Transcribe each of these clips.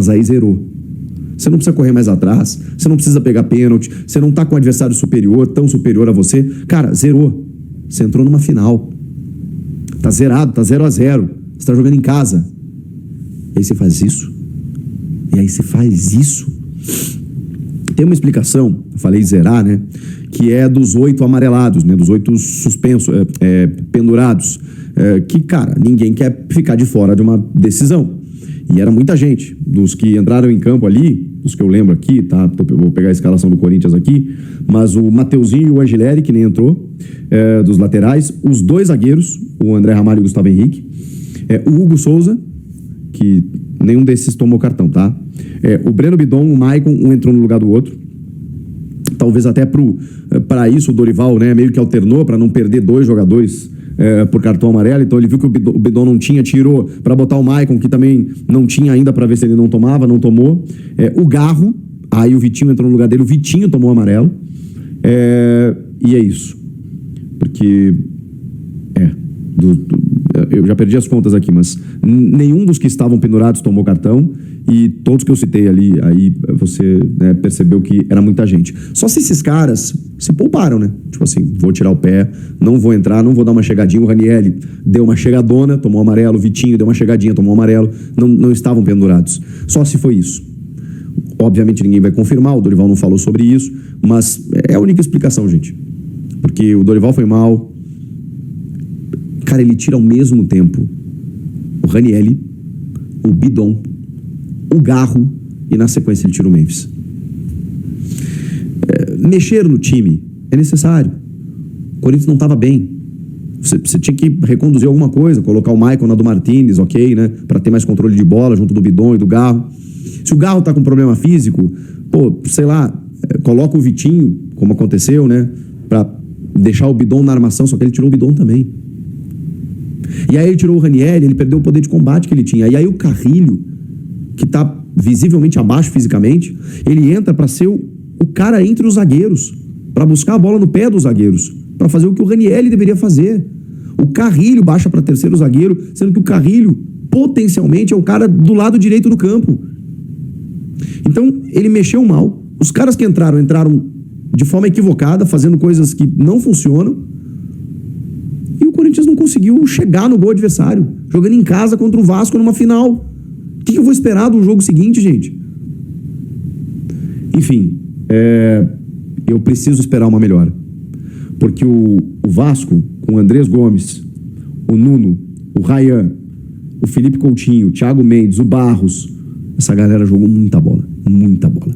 Mas aí zerou. Você não precisa correr mais atrás, você não precisa pegar pênalti, você não tá com um adversário superior, tão superior a você. Cara, zerou. Você entrou numa final. Tá zerado, tá 0-0. Você tá jogando em casa. E aí você faz isso. Tem uma explicação, eu falei zerar, né? Que é dos 8 amarelados, né? Dos 8 suspensos, pendurados. Que, cara, ninguém quer ficar de fora de uma decisão. E era muita gente. Dos que entraram em campo ali, dos que eu lembro aqui, tá? Vou pegar a escalação do Corinthians aqui. Mas o Mateuzinho e o Angileri, que nem entrou, dos laterais. Os 2 zagueiros, o André Ramalho e o Gustavo Henrique. O Hugo Souza, que nenhum desses tomou cartão, tá? O Breno Bidon, o Maicon, um entrou no lugar do outro. Talvez até para isso o Dorival, né, meio que alternou para não perder 2 jogadores por cartão amarelo. Então ele viu que o Bidon não tinha, tirou para botar o Maicon, que também não tinha ainda, para ver se ele não tomava, não tomou. O Garro, aí o Vitinho entrou no lugar dele, o Vitinho tomou amarelo. E é isso. Porque eu já perdi as contas aqui, mas nenhum dos que estavam pendurados tomou cartão, e todos que eu citei ali, aí você, né, percebeu que era muita gente. Só se esses caras se pouparam, né? Tipo assim, vou tirar o pé, não vou entrar, não vou dar uma chegadinha. O Ranieri deu uma chegadona, tomou amarelo. O Vitinho deu uma chegadinha, tomou amarelo. Não estavam pendurados. Só se foi isso. Obviamente ninguém vai confirmar, o Dorival não falou sobre isso, mas é a única explicação, gente. Porque o Dorival foi mal. Cara, ele tira ao mesmo tempo o Ranieri, o Bidon, o Garro, e na sequência ele tira o Memphis. Mexer no time é necessário. O Corinthians não estava bem. Você tinha que reconduzir alguma coisa, colocar o Maicon na do Martínez, ok, né? Para ter mais controle de bola junto do Bidon e do Garro. Se o Garro tá com problema físico, sei lá, coloca o Vitinho, como aconteceu, né? Para deixar o Bidon na armação, só que ele tirou o Bidon também. E aí ele tirou o Ranieri, ele perdeu o poder de combate que ele tinha. E aí o Carrilho, que tá visivelmente abaixo fisicamente, ele entra para ser o cara entre os zagueiros, para buscar a bola no pé dos zagueiros, para fazer o que o Ranieri deveria fazer. O Carrilho baixa para terceiro zagueiro, sendo que o Carrilho potencialmente é o cara do lado direito do campo. Então ele mexeu mal. Os caras que entraram de forma equivocada, fazendo coisas que não funcionam. E o Corinthians não conseguiu chegar no gol adversário, jogando em casa contra o Vasco numa final. O que eu vou esperar do jogo seguinte, gente? Enfim, eu preciso esperar uma melhora. Porque o Vasco, com o Andrés Gomes, o Nuno, o Ryan, o Felipe Coutinho, o Thiago Mendes, o Barros, essa galera jogou muita bola, muita bola.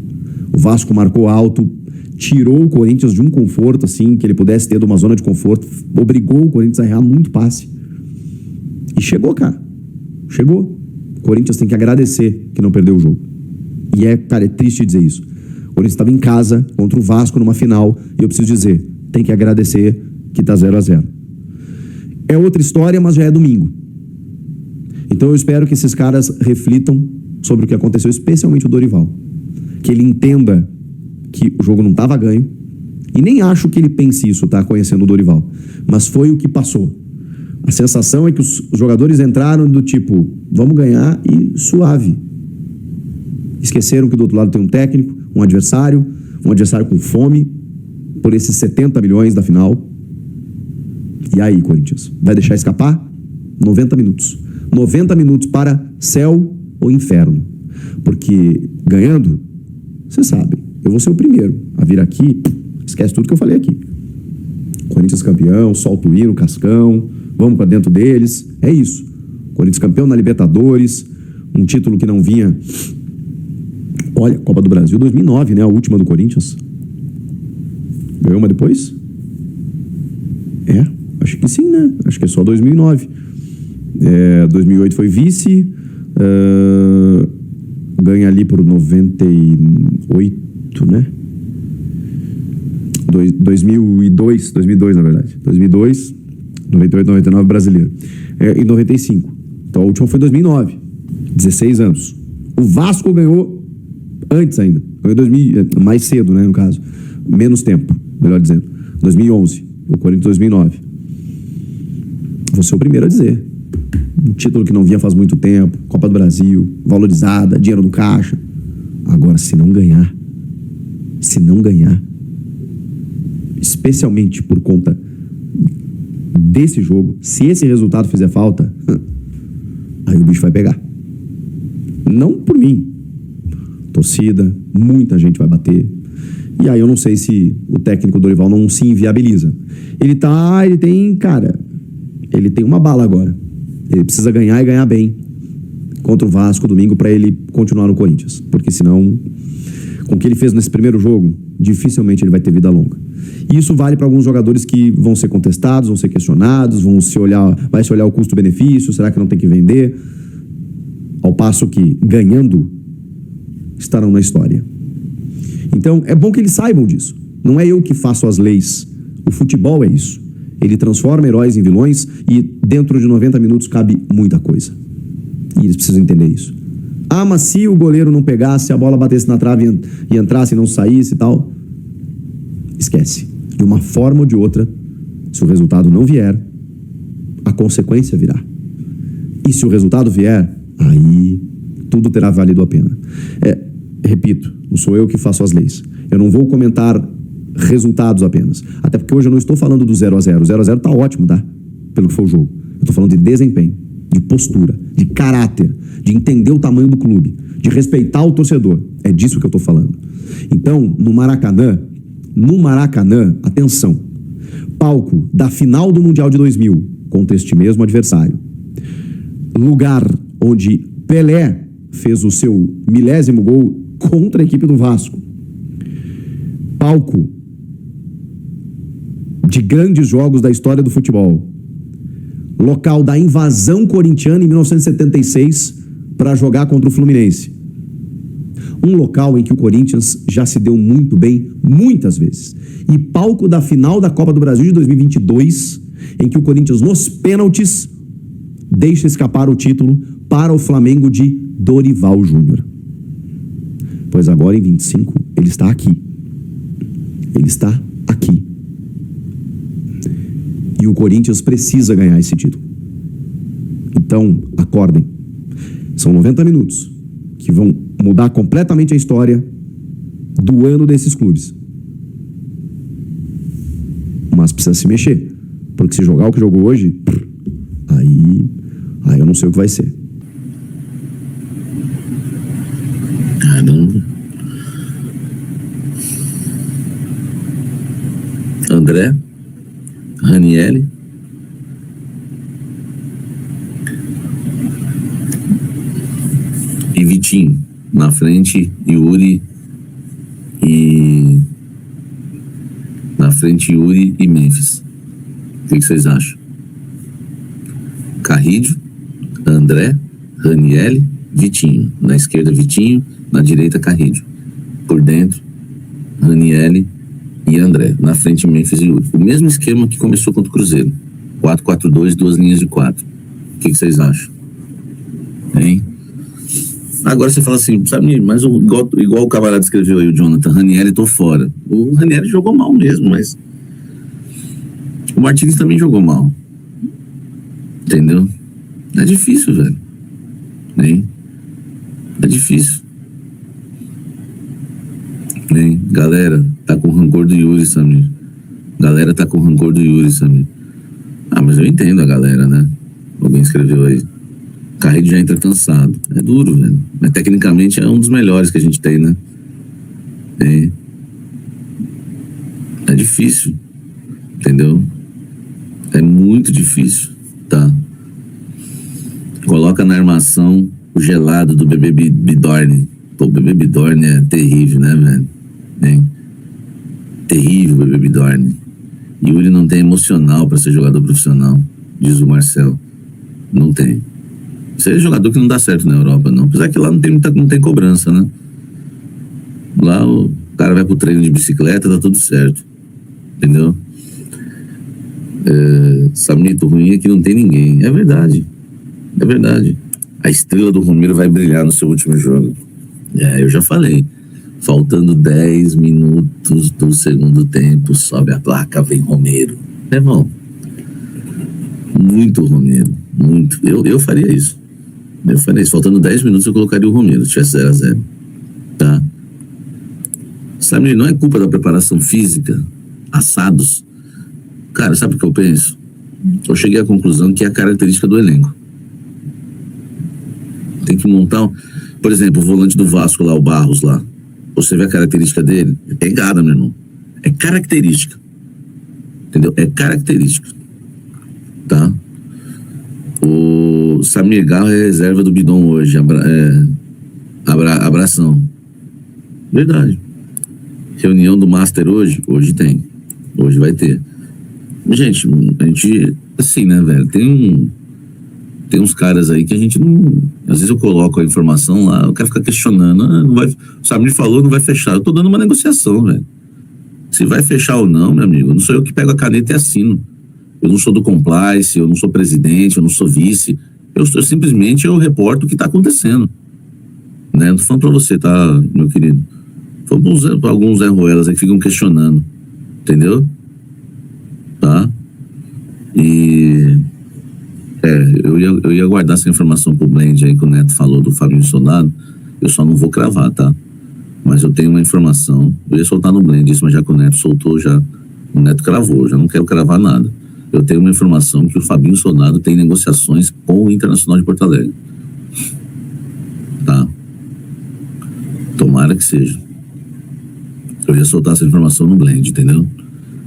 O Vasco marcou alto, tirou o Corinthians de um conforto, assim, que ele pudesse ter de uma zona de conforto, obrigou o Corinthians a errar muito passe. E chegou, cara. Chegou. O Corinthians tem que agradecer que não perdeu o jogo. E cara, é triste dizer isso. O Corinthians estava em casa contra o Vasco numa final, e eu preciso dizer, tem que agradecer que tá 0-0. É outra história, mas já é domingo. Então eu espero que esses caras reflitam sobre o que aconteceu, especialmente o Dorival. Que ele entenda que o jogo não estava ganho, e nem acho que ele pense isso, tá? Conhecendo o Dorival. Mas foi o que passou. A sensação é que os jogadores entraram do tipo, vamos ganhar e suave. Esqueceram que do outro lado tem um técnico, um adversário com fome por esses 70 milhões da final. E aí, Corinthians, vai deixar escapar? 90 minutos. 90 minutos para céu ou inferno. Porque ganhando, você sabe, eu vou ser o primeiro a vir aqui, esquece tudo que eu falei aqui. Corinthians campeão, solta o hino, Cascão, vamos para dentro deles, é isso. Corinthians campeão na Libertadores, um título que não vinha. Olha, Copa do Brasil 2009, né, a última do Corinthians. Ganhou uma depois? Acho que sim, né? Acho que é só 2009. 2008 foi vice, ganha ali por 98, né? 2002 na verdade. 2002, 98, 99 brasileiro. E 95. Então a última foi 2009. 16 anos. O Vasco ganhou antes ainda. Ganhou 2000, mais cedo, né, no caso. Menos tempo, melhor dizendo. 2011. O Corinthians 2009. Vou ser o primeiro a dizer. Um título que não vinha faz muito tempo, Copa do Brasil, valorizada, dinheiro no caixa. Agora, se não ganhar, especialmente por conta desse jogo, se esse resultado fizer falta, aí o bicho vai pegar. Não por mim. Torcida, muita gente vai bater. E aí eu não sei se o técnico Dorival não se inviabiliza. Ele tem uma bala agora. Ele precisa ganhar e ganhar bem contra o Vasco domingo para ele continuar no Corinthians. Porque senão, com o que ele fez nesse primeiro jogo, dificilmente ele vai ter vida longa. E isso vale para alguns jogadores que vão ser contestados, vão ser questionados, vai se olhar o custo-benefício, será que não tem que vender? Ao passo que, ganhando, estarão na história. Então, é bom que eles saibam disso. Não é eu que faço as leis. O futebol é isso. Ele transforma heróis em vilões e dentro de 90 minutos cabe muita coisa. E eles precisam entender isso. Mas se o goleiro não pegasse, a bola batesse na trave e entrasse e não saísse e tal, esquece. De uma forma ou de outra, se o resultado não vier, a consequência virá. E se o resultado vier, aí tudo terá valido a pena. Repito, não sou eu que faço as leis. Eu não vou comentar resultados apenas. Até porque hoje eu não estou falando do 0-0. 0-0 tá ótimo, tá? Pelo que foi o jogo. Eu estou falando de desempenho, de postura, de caráter, de entender o tamanho do clube, de respeitar o torcedor. É disso que eu estou falando. Então, no Maracanã, atenção, palco da final do Mundial de 2000 contra este mesmo adversário. Lugar onde Pelé fez o seu 1000º gol contra a equipe do Vasco. Palco de grandes jogos da história do futebol. Local da invasão corintiana em 1976 para jogar contra o Fluminense. Um local em que o Corinthians já se deu muito bem muitas vezes. E palco da final da Copa do Brasil de 2022, em que o Corinthians, nos pênaltis, deixa escapar o título para o Flamengo de Dorival Júnior. Pois agora, em 25, ele está aqui. Ele está aqui. E o Corinthians precisa ganhar esse título. Então, acordem. São 90 minutos que vão mudar completamente a história do ano desses clubes. Mas precisa se mexer. Porque se jogar o que jogou hoje, aí eu não sei o que vai ser. Caramba. André, Ranieri, e Vitinho. Na frente, Yuri e Memphis. O que vocês acham? Carrillo, André, Ranieri, Vitinho. Na esquerda, Vitinho. Na direita, Carrillo. Por dentro, Ranieri e André. Na frente, Memphis e Yuri. O mesmo esquema que começou contra o Cruzeiro. 4-4-2, 2 linhas de 4. O que vocês acham? Hein? Agora você fala assim, sabe, mas igual o camarada escreveu aí, o Jonathan, Ranieri, tô fora. O Ranieri jogou mal mesmo, mas o Martins também jogou mal. Entendeu? É difícil, velho. Hein? É difícil. Hein? Galera, tá com rancor do Yuri, Samir. Mas eu entendo a galera, né? Alguém escreveu aí. Carrillo já entra cansado. É duro, velho. Mas tecnicamente é um dos melhores que a gente tem, né? É difícil. Entendeu? É muito difícil, tá? Coloca na armação o gelado do bebê Bidorni. Pô, o bebê Bidorni é terrível, né, velho? Terrível o bebê Bidorni. Yuri não tem emocional pra ser jogador profissional, diz o Marcel. Não tem. Isso é jogador que não dá certo na Europa, não. Apesar que lá não tem cobrança, né? Lá o cara vai pro treino de bicicleta, tá tudo certo. Entendeu? Samito, ruim é que não tem ninguém. É verdade. A estrela do Romero vai brilhar no seu último jogo. Eu já falei. Faltando 10 minutos do segundo tempo, sobe a placa, vem Romero. Irmão, muito Romero. Muito. Eu faria isso. Eu faria isso. Faltando 10 minutos eu colocaria o Romero, se tivesse 0-0. Tá? Sabe, não é culpa da preparação física, assados. Cara, sabe o que eu penso? Eu cheguei à conclusão que é a característica do elenco. Tem que montar, por exemplo, o volante do Vasco lá, o Barros lá. Você vê a característica dele? É pegada, meu irmão. É característica. Entendeu? É característica. Tá? O Samir Garro é reserva do Bidon hoje. Abração. Verdade. Reunião do Master hoje? Hoje tem. Hoje vai ter. Gente, a gente... Assim, né, velho? Tem uns caras aí que a gente não... Às vezes eu coloco a informação lá, eu quero ficar questionando. Não vai, o Samir falou, não vai fechar. Eu tô dando uma negociação, velho. Se vai fechar ou não, meu amigo, não sou eu que pego a caneta e assino. Eu não sou do compliance, eu não sou presidente, eu não sou vice. Eu simplesmente reporto o que está acontecendo. Né? Não tô falando para você, tá, meu querido? Foi para alguns Zé Ruelas aí que ficam questionando. Entendeu? Tá? E... eu ia guardar essa informação pro Blend aí que o Neto falou do Fabinho Soldado. Eu só não vou cravar, tá? Mas eu tenho uma informação. Eu ia soltar no Blend isso, mas já que o Neto soltou, já... O Neto cravou, já não quero cravar nada. Eu tenho uma informação que o Fabinho Soldado tem negociações com o Internacional de Porto Alegre. Tá? Tomara que seja. Eu ia soltar essa informação no Blend, entendeu?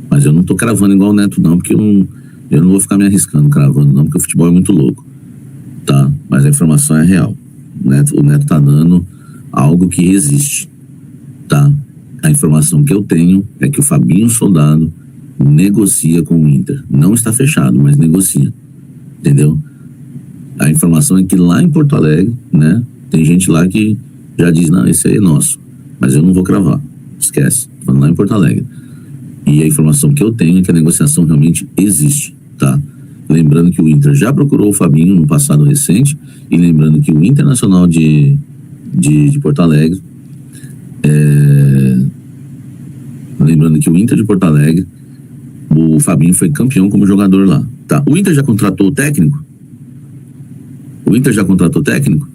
Mas eu não tô cravando igual o Neto não, porque eu não vou ficar me arriscando cravando não, porque o futebol é muito louco. Tá? Mas a informação é real. O Neto tá dando algo que existe. Tá? A informação que eu tenho é que o Fabinho Soldado negocia com o Inter. Não está fechado, mas negocia. Entendeu? A informação é que lá em Porto Alegre, né, tem gente lá que já diz, não, esse aí é nosso. Mas eu não vou cravar. Esquece. Tô falando lá em Porto Alegre. E a informação que eu tenho é que a negociação realmente existe, tá? Lembrando que o Inter já procurou o Fabinho no passado recente e lembrando que o Internacional de Porto Alegre lembrando que o Inter de Porto Alegre, o Fabinho foi campeão como jogador lá, tá? O Inter já contratou o técnico? O Inter já contratou o técnico?